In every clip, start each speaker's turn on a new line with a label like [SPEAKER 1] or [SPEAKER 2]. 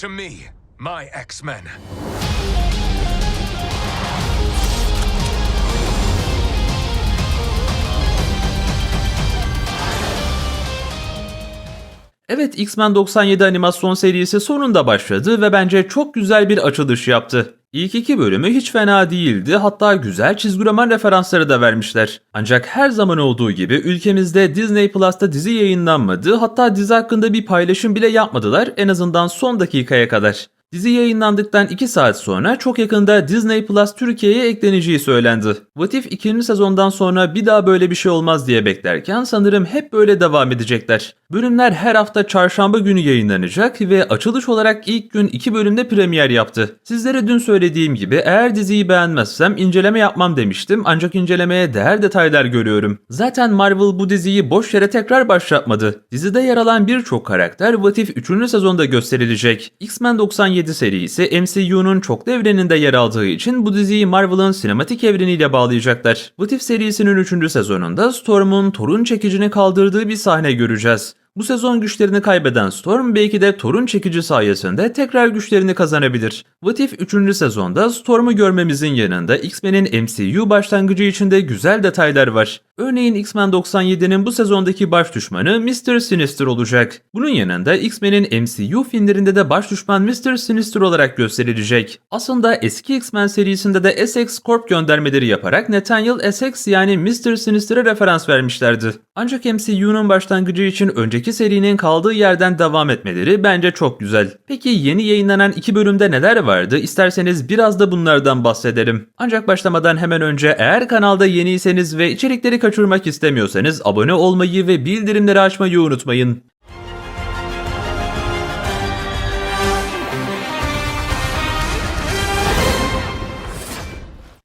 [SPEAKER 1] To me, my X-Men.
[SPEAKER 2] Evet, X-Men 97 animasyon serisi sonunda başladı ve bence çok güzel bir açılış yaptı. İlk iki bölümü hiç fena değildi, hatta güzel çizgi roman referansları da vermişler. Ancak her zaman olduğu gibi ülkemizde Disney Plus'ta dizi yayınlanmadı, hatta dizi hakkında bir paylaşım bile yapmadılar, en azından son dakikaya kadar. Dizi yayınlandıktan 2 saat sonra çok yakında Disney Plus Türkiye'ye ekleneceği söylendi. What If 2. sezondan sonra bir daha böyle bir şey olmaz diye beklerken sanırım hep böyle devam edecekler. Bölümler her hafta çarşamba günü yayınlanacak ve açılış olarak ilk gün 2 bölümde premier yaptı. Sizlere dün söylediğim gibi eğer diziyi beğenmezsem inceleme yapmam demiştim, ancak incelemeye değer detaylar görüyorum. Zaten Marvel bu diziyi boş yere tekrar başlatmadı. Dizide yer alan birçok karakter What If 3. sezonda gösterilecek. X-Men 97 serisi MCU'nun çoklu evreninde yer aldığı için bu diziyi Marvel'ın sinematik evreniyle bağlayacaklar. What If serisinin 3. sezonunda Storm'un torun çekicini kaldırdığı bir sahne göreceğiz. Bu sezon güçlerini kaybeden Storm belki de torun çekici sayesinde tekrar güçlerini kazanabilir. What If 3. sezonda Storm'u görmemizin yanında X-Men'in MCU başlangıcı içinde güzel detaylar var. Örneğin X-Men 97'nin bu sezondaki baş düşmanı Mr. Sinister olacak. Bunun yanında X-Men'in MCU filmlerinde de baş düşman Mr. Sinister olarak gösterilecek. Aslında eski X-Men serisinde de Essex Corp göndermeleri yaparak Nathaniel Essex yani Mr. Sinister'a referans vermişlerdi. Ancak MCU'nun başlangıcı için önceki serinin kaldığı yerden devam etmeleri bence çok güzel. Peki yeni yayınlanan 2 bölümde neler vardı? İsterseniz biraz da bunlardan bahsedelim. Ancak başlamadan hemen önce eğer kanalda yeniyseniz ve içerikleri kaçırmak istemiyorsanız abone olmayı ve bildirimleri açmayı unutmayın.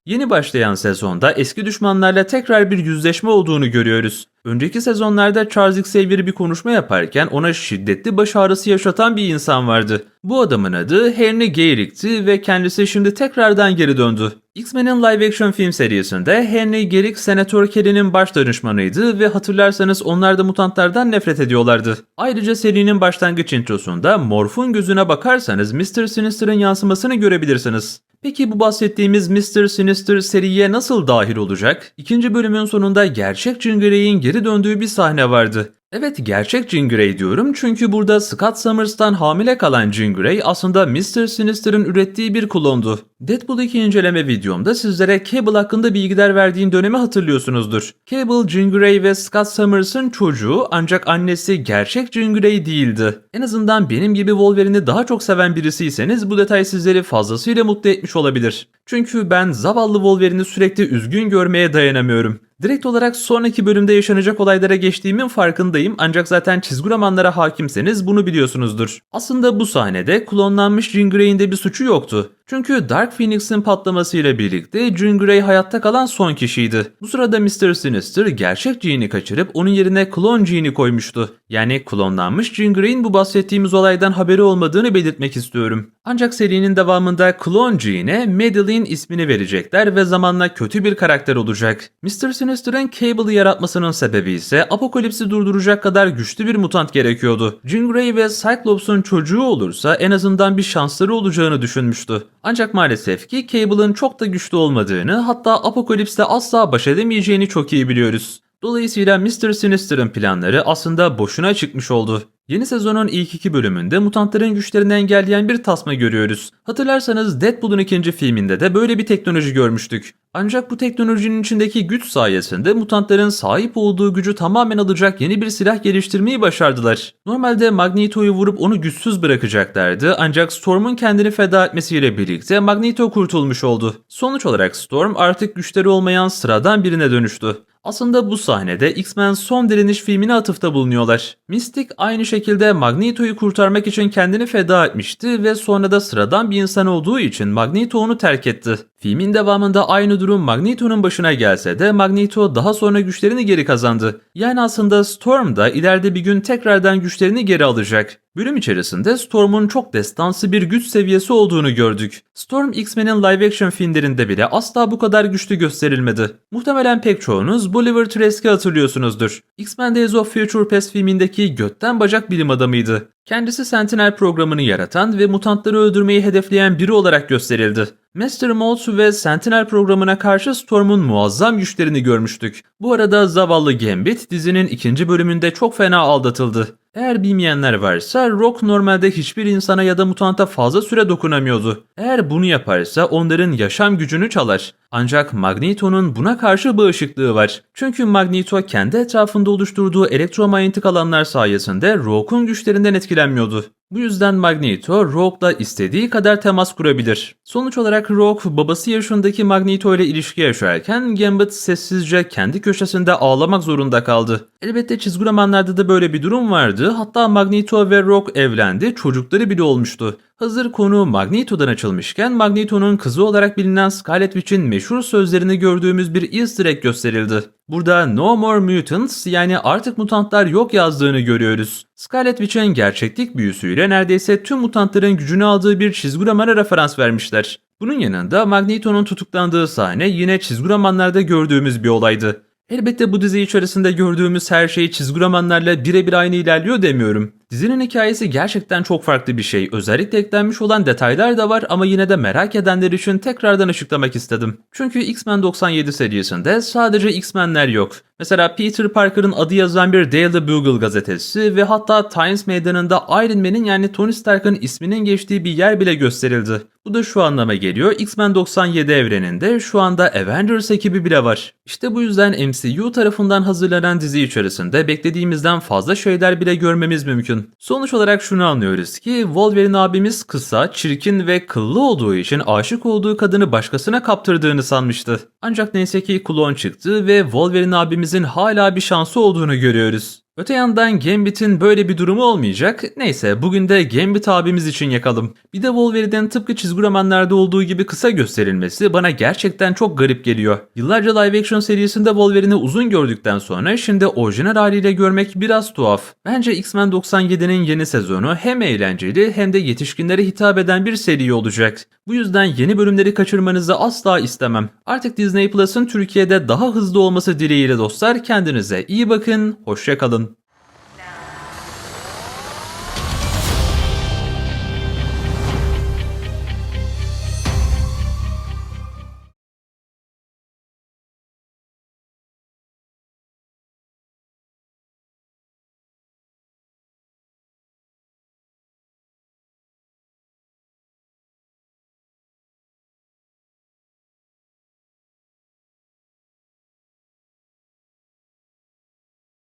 [SPEAKER 2] Yeni başlayan sezonda eski düşmanlarla tekrar bir yüzleşme olduğunu görüyoruz. Önceki sezonlarda Charles Xavier bir konuşma yaparken ona şiddetli baş ağrısı yaşatan bir insan vardı. Bu adamın adı Henry Garrick'ti ve kendisi şimdi tekrardan geri döndü. X-Men'in live action film serisinde Henry Garrick Senatör Kelly'nin baş danışmanıydı ve hatırlarsanız onlar da mutantlardan nefret ediyorlardı. Ayrıca serinin başlangıç introsunda Morph'un gözüne bakarsanız Mr. Sinister'ın yansımasını görebilirsiniz. Peki bu bahsettiğimiz Mr. Sinister seriye nasıl dahil olacak? İkinci bölümün sonunda gerçek Jean Grey'in geri döndüğü bir sahne vardı. Evet, gerçek Jean Grey diyorum çünkü burada Scott Sumers'tan hamile kalan Jean Grey aslında Mr. Sinister'ın ürettiği bir klondu. Deadpool 2 inceleme videomda sizlere Cable hakkında bilgiler verdiğim dönemi hatırlıyorsunuzdur. Cable, Jean Grey ve Scott Sumers'ın çocuğu ancak annesi gerçek Jean Grey değildi. En azından benim gibi Wolverine'i daha çok seven birisiyseniz bu detay sizleri fazlasıyla mutlu etmiş olabilir. Çünkü ben zavallı Wolverine'i sürekli üzgün görmeye dayanamıyorum. Direkt olarak sonraki bölümde yaşanacak olaylara geçtiğimin farkındayım ancak zaten çizgi romanlara hakimseniz bunu biliyorsunuzdur. Aslında bu sahnede klonlanmış Jean Grey'in de bir suçu yoktu. Çünkü Dark Phoenix'in patlamasıyla birlikte Jean Grey hayatta kalan son kişiydi. Bu sırada Mr. Sinister gerçek Jean'i kaçırıp onun yerine klon Jean'i koymuştu. Yani klonlanmış Jean Grey'in bu bahsettiğimiz olaydan haberi olmadığını belirtmek istiyorum. Ancak serinin devamında klon Jean'e Madeline ismini verecekler ve zamanla kötü bir karakter olacak. Mr. Sinister'ın Cable'ı yaratmasının sebebi ise Apocalypse'i durduracak kadar güçlü bir mutant gerekiyordu. Jean Grey ve Cyclops'un çocuğu olursa en azından bir şansları olacağını düşünmüştü. Ancak maalesef ki Cable'ın çok da güçlü olmadığını, hatta Apocalypse'le asla baş edemeyeceğini çok iyi biliyoruz. Dolayısıyla Mr. Sinister'ın planları aslında boşuna çıkmış oldu. Yeni sezonun ilk 2 bölümünde mutantların güçlerini engelleyen bir tasma görüyoruz. Hatırlarsanız Deadpool'un 2. filminde de böyle bir teknoloji görmüştük. Ancak bu teknolojinin içindeki güç sayesinde mutantların sahip olduğu gücü tamamen alacak yeni bir silah geliştirmeyi başardılar. Normalde Magneto'yu vurup onu güçsüz bırakacaklardı ancak Storm'un kendini feda etmesiyle birlikte Magneto kurtulmuş oldu. Sonuç olarak Storm artık güçleri olmayan sıradan birine dönüştü. Aslında bu sahnede X-Men Son Direniş filmine atıfta bulunuyorlar. Mystic aynı şekilde Magneto'yu kurtarmak için kendini feda etmişti ve sonra da sıradan bir insan olduğu için Magneto onu terk etti. Filmin devamında aynı durum Magneto'nun başına gelse de Magneto daha sonra güçlerini geri kazandı. Yani aslında Storm da ileride bir gün tekrardan güçlerini geri alacak. Bölüm içerisinde Storm'un çok destansı bir güç seviyesi olduğunu gördük. Storm X-Men'in live action filmlerinde bile asla bu kadar güçlü gösterilmedi. Muhtemelen pek çoğunuz Bolivar Trask'i hatırlıyorsunuzdur. X-Men Days of Future Past filmindeki götten bacak bilim adamıydı. Kendisi Sentinel programını yaratan ve mutantları öldürmeyi hedefleyen biri olarak gösterildi. Master Mold ve Sentinel programına karşı Storm'un muazzam güçlerini görmüştük. Bu arada zavallı Gambit dizinin ikinci bölümünde çok fena aldatıldı. Eğer bilmeyenler varsa Rock normalde hiçbir insana ya da mutanta fazla süre dokunamıyordu. Eğer bunu yaparsa onların yaşam gücünü çalar. Ancak Magneto'nun buna karşı bağışıklığı var. Çünkü Magneto kendi etrafında oluşturduğu elektromanyetik alanlar sayesinde Rock'un güçlerinden etkilenmiyordu. Bu yüzden Magneto, Rogue'la istediği kadar temas kurabilir. Sonuç olarak Rogue, babası yaşındaki Magneto ile ilişki yaşarken Gambit sessizce kendi köşesinde ağlamak zorunda kaldı. Elbette çizgi romanlarda da böyle bir durum vardı. Hatta Magneto ve Rogue evlendi, çocukları bile olmuştu. Hazır konu Magneto'dan açılmışken Magneto'nun kızı olarak bilinen Scarlet Witch'in meşhur sözlerini gördüğümüz bir Easter egg gösterildi. Burada "No more mutants" yani artık mutantlar yok yazdığını görüyoruz. Scarlet Witch'in gerçeklik büyüsüyle neredeyse tüm mutantların gücünü aldığı bir çizgi romana referans vermişler. Bunun yanında Magneto'nun tutuklandığı sahne yine çizgi romanlarda gördüğümüz bir olaydı. Elbette bu dizi içerisinde gördüğümüz her şey çizgi romanlarla birebir aynı ilerliyor demiyorum. Dizinin hikayesi gerçekten çok farklı bir şey. Özellikle eklenmiş olan detaylar da var ama yine de merak edenler için tekrardan açıklamak istedim. Çünkü X-Men 97 serisinde sadece X-Men'ler yok. Mesela Peter Parker'ın adı yazan bir Daily Bugle gazetesi ve hatta Times Meydanı'nda Iron Man'in yani Tony Stark'ın isminin geçtiği bir yer bile gösterildi. Bu da şu anlama geliyor: X-Men 97 evreninde şu anda Avengers ekibi bile var. İşte bu yüzden MCU tarafından hazırlanan dizi içerisinde beklediğimizden fazla şeyler bile görmemiz mümkün. Sonuç olarak şunu anlıyoruz ki Wolverine abimiz kısa, çirkin ve kıllı olduğu için aşık olduğu kadını başkasına kaptırdığını sanmıştı. Ancak neyse ki klon çıktı ve Wolverine abimizin hala bir şansı olduğunu görüyoruz. Öte yandan Gambit'in böyle bir durumu olmayacak. Neyse bugün de Gambit abimiz için yakalım. Bir de Wolverine'in tıpkı çizgi romanlarda olduğu gibi kısa gösterilmesi bana gerçekten çok garip geliyor. Yıllarca live action serisinde Wolverine'i uzun gördükten sonra şimdi orijinal haliyle görmek biraz tuhaf. Bence X-Men 97'nin yeni sezonu hem eğlenceli hem de yetişkinlere hitap eden bir seri olacak. Bu yüzden yeni bölümleri kaçırmanızı asla istemem. Artık Disney Plus'ın Türkiye'de daha hızlı olması dileğiyle dostlar, kendinize iyi bakın, hoşça kalın.